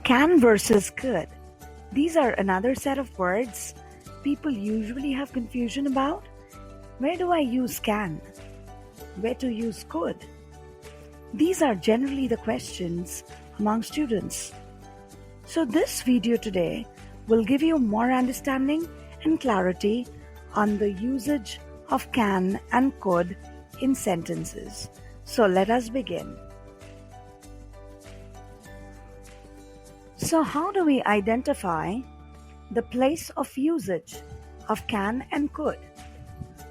Can versus could. These are another set of words people usually have confusion about. Where do I use can? Where to use could? These are generally the questions among students. So this video today will give you more understanding and clarity on the usage of can and could in sentences. So let us begin. So how do we identify the place of usage of can and could?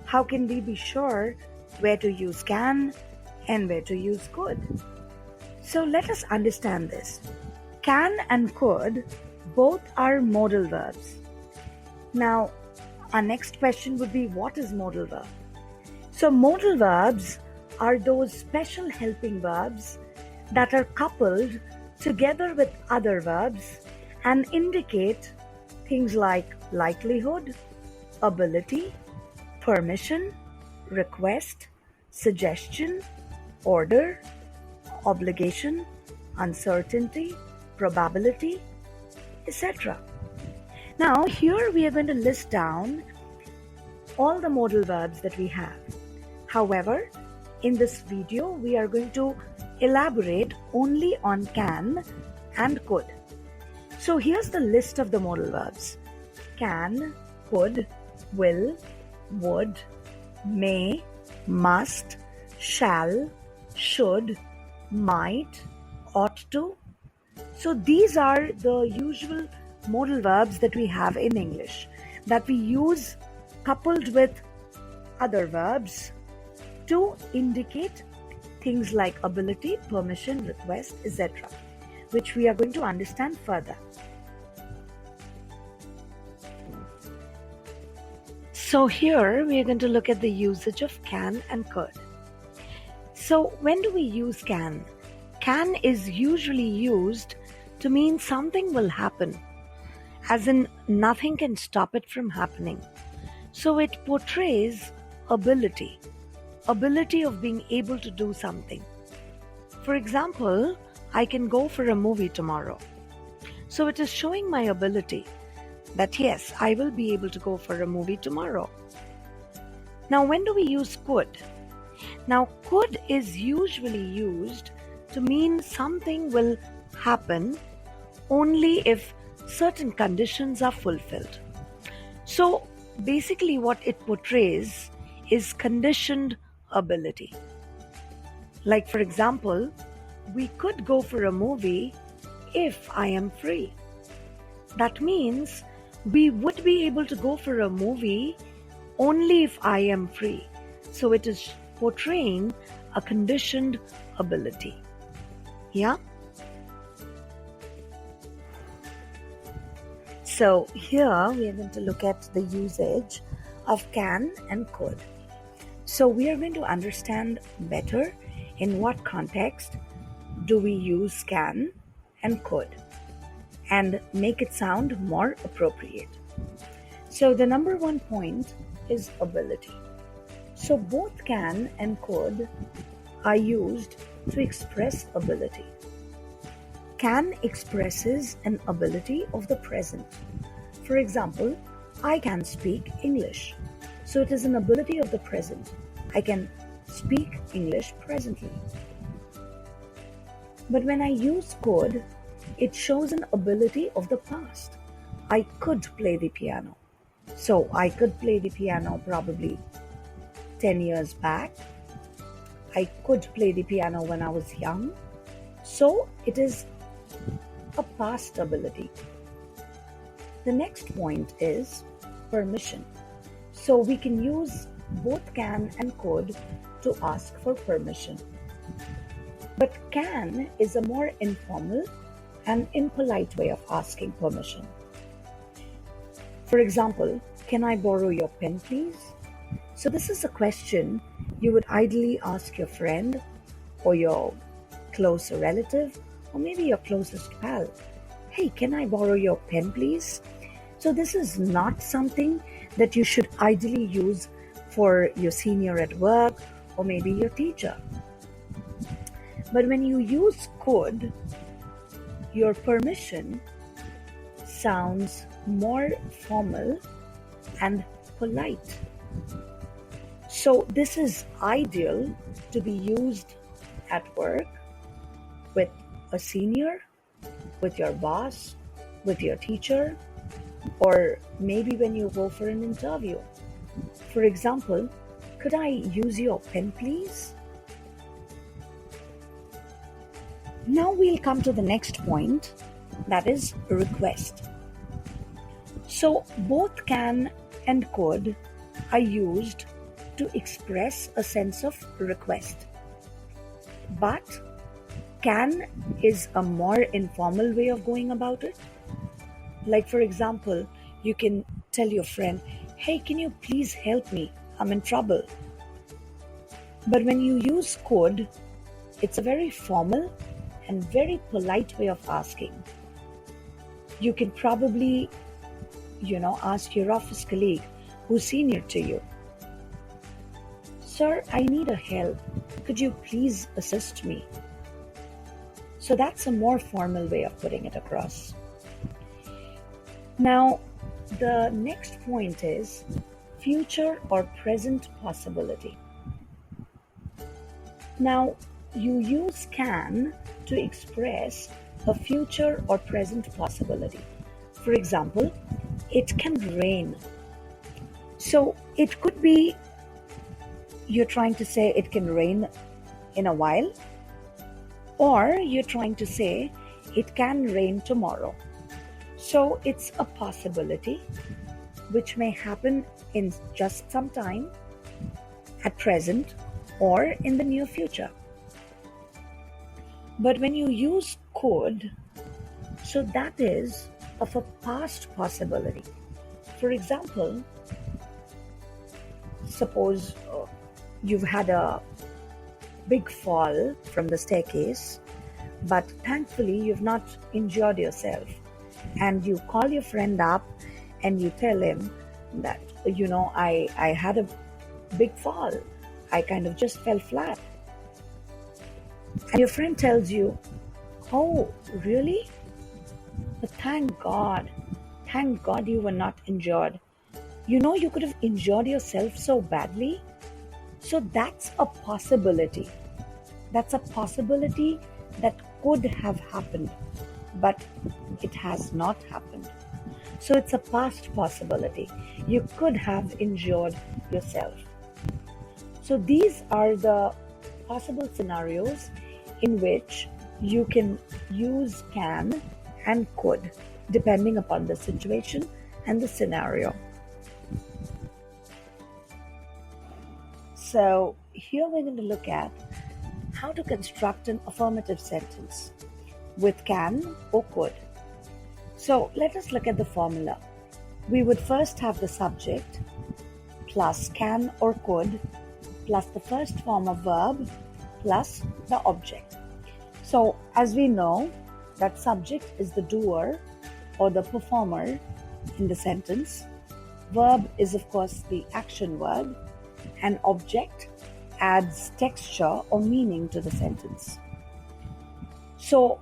How can we be sure where to use can and where to use could? So let us understand this. Can and could both are modal verbs. Now, our next question would be, what is modal verb? So modal verbs are those special helping verbs that are coupled together with other verbs and indicate things like likelihood, ability, permission, request, suggestion, order, obligation, uncertainty, probability, etc. Now here we are going to list down all the modal verbs that we have. However, in this video we are going to elaborate only on can and could. So here's the list of the modal verbs. Can, could, will, would, may, must, shall, should, might, ought to. So these are the usual modal verbs that we have in English that we use coupled with other verbs to indicate things like ability, permission, request, etc., which we are going to understand further. So here we are going to look at the usage of can and could. So when do we use can? Can is usually used to mean something will happen, as in nothing can stop it from happening. So it portrays ability of being able to do something. For example, I can go for a movie tomorrow. So it is showing my ability that yes, I will be able to go for a movie tomorrow. Now when do we use could? Now could is usually used to mean something will happen only if certain conditions are fulfilled. So basically what it portrays is conditioned ability. Like for example, we could go for a movie if I am free. That means we would be able to go for a movie only if I am free. So it is portraying a conditioned ability. Yeah? So here we are going to look at the usage of can and could. So we are going to understand better in what context do we use can and could and make it sound more appropriate. So the number one point is ability. So both can and could are used to express ability. Can expresses an ability of the present. For example, I can speak English. So it is an ability of the present. I can speak English presently. But when I use could, it shows an ability of the past. I could play the piano. So I could play the piano probably 10 years back. I could play the piano when I was young. So it is a past ability. The next point is permission. So we can use both can and could to ask for permission. But can is a more informal and impolite way of asking permission. For example, can I borrow your pen please? So this is a question you would ideally ask your friend or your close relative or maybe your closest pal. Hey, can I borrow your pen please? So this is not something that you should ideally use for your senior at work or maybe your teacher. But when you use could, your permission sounds more formal and polite. So, this is ideal to be used at work with a senior, with your boss, with your teacher, or maybe when you go for an interview. For example, could I use your pen, please? Now we'll come to the next point, that is request. So both can and could are used to express a sense of request. But can is a more informal way of going about it. Like, for example, you can tell your friend, hey, can you please help me? I'm in trouble. But when you use could, it's a very formal and very polite way of asking. You can probably, ask your office colleague who's senior to you, sir, I need a help. Could you please assist me? So that's a more formal way of putting it across. Now, the next point is future or present possibility. Now, you use can to express a future or present possibility. For example, it can rain. So it could be you're trying to say it can rain in a while, or you're trying to say it can rain tomorrow. So it's a possibility which may happen in just some time, at present, or in the near future. But when you use could, so that is of a past possibility. For example, suppose you've had a big fall from the staircase, but thankfully you've not injured yourself. And you call your friend up and you tell him that, I had a big fall. I kind of just fell flat. And your friend tells you, oh, really? But thank God you were not injured. You could have injured yourself so badly. So that's a possibility. That's a possibility that could have happened, but it has not happened. So it's a past possibility. You could have injured yourself. So these are the possible scenarios in which you can use can and could, depending upon the situation and the scenario. So here we're going to look at how to construct an affirmative sentence with can or could. So let us look at the formula. We would first have the subject plus can or could plus the first form of verb plus the object. So as we know, that subject is the doer or the performer in the sentence. Verb is of course the action word, and object adds texture or meaning to the sentence. So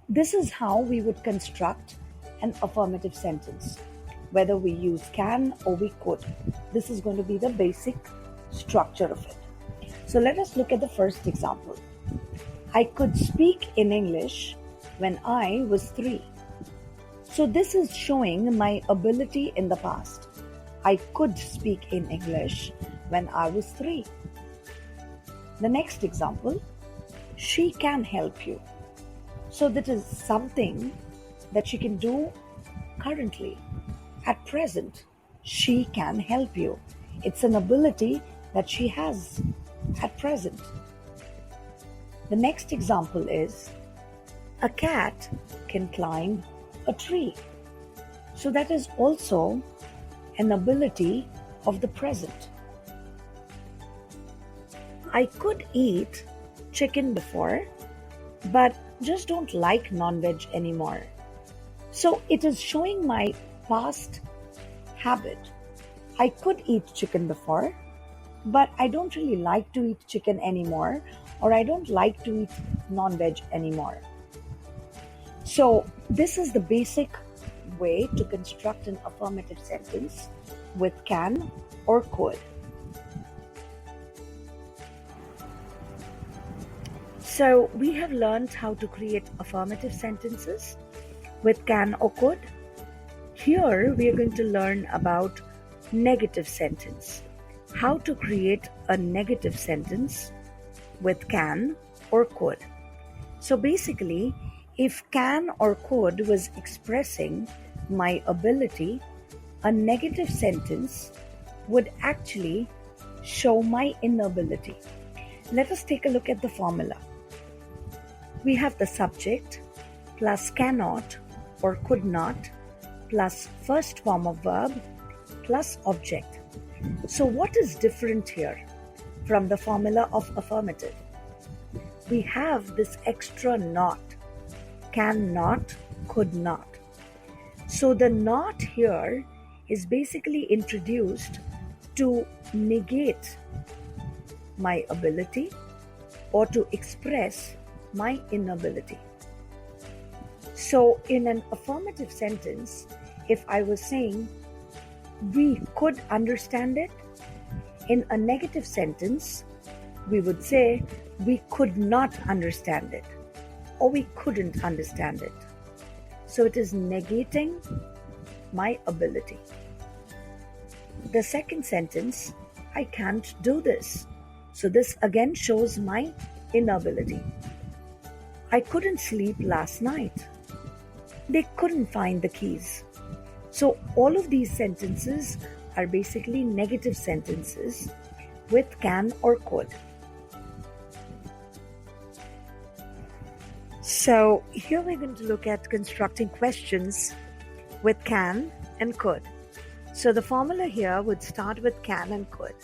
this is how we would construct an affirmative sentence, whether we use can or we could. This is going to be the basic structure of it. So let us look at the first example. I could speak in English when I was 3. So this is showing my ability in the past. I could speak in English when I was 3. The next example, she can help you. So that is something that she can do currently. At present, she can help you. It's an ability that she has at present. The next example is, a cat can climb a tree. So that is also an ability of the present. I could eat chicken before, but just don't like non-veg anymore. So it is showing my past habit. I could eat chicken before, but I don't really like to eat chicken anymore, or I don't like to eat non-veg anymore. So this is the basic way to construct an affirmative sentence with can or could. So we have learned how to create affirmative sentences with can or could. Here we are going to learn about negative sentence. How to create a negative sentence with can or could. So basically, if can or could was expressing my ability, a negative sentence would actually show my inability. Let us take a look at the formula. We have the subject plus cannot or could not plus first form of verb plus object. So what is different here from the formula of affirmative? We have this extra not, cannot, could not. So the not here is basically introduced to negate my ability or to express my inability. So in an affirmative sentence, if I was saying we could understand it, in a negative sentence, we would say we could not understand it or we couldn't understand it. So it is negating my ability. The second sentence, I can't do this. So this again shows my inability. I couldn't sleep last night. They couldn't find the keys. So all of these sentences are basically negative sentences with can or could. So here we're going to look at constructing questions with can and could. So the formula here would start with can and could.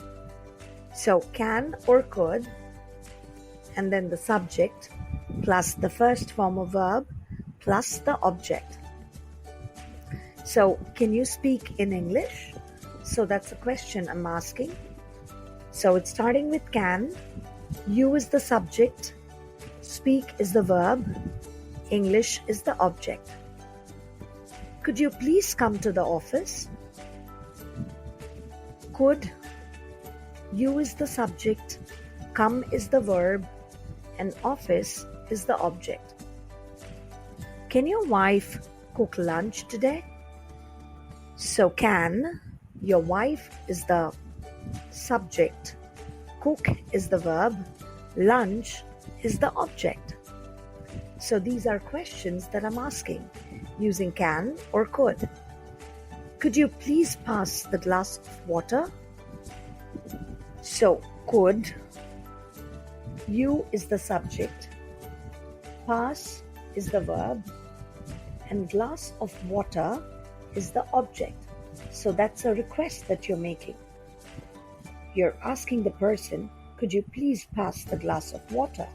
So can or could, and then the subject plus the first form of verb plus the object. So can you speak in English? So that's a question I'm asking. So it's starting with can, you is the subject, speak is the verb, English is the object. Could you please come to the office? Could, you is the subject, come is the verb, and office is the object. Can your wife cook lunch today? So can, your wife is the subject, cook is the verb, lunch is the object. So these are questions that I'm asking using can or could. Could you please pass the glass of water? So could, you is the subject, pass is the verb, and glass of water is the object. So that's a request that you're making. You're asking the person, could you please pass the glass of water?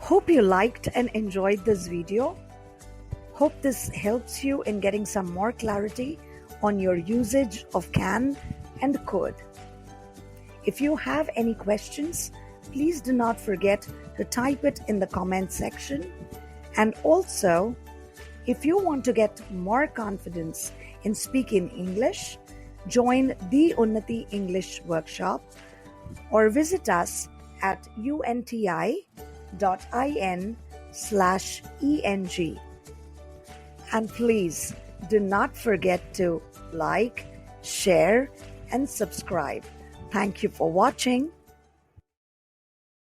Hope you liked and enjoyed this video. Hope this helps you in getting some more clarity on your usage of can and could. If you have any questions, please do not forget to type it in the comment section. And also, if you want to get more confidence in speaking English, join the Unnati English workshop or visit us at unti.in/eng. And please do not forget to like, share, and subscribe. Thank you for watching.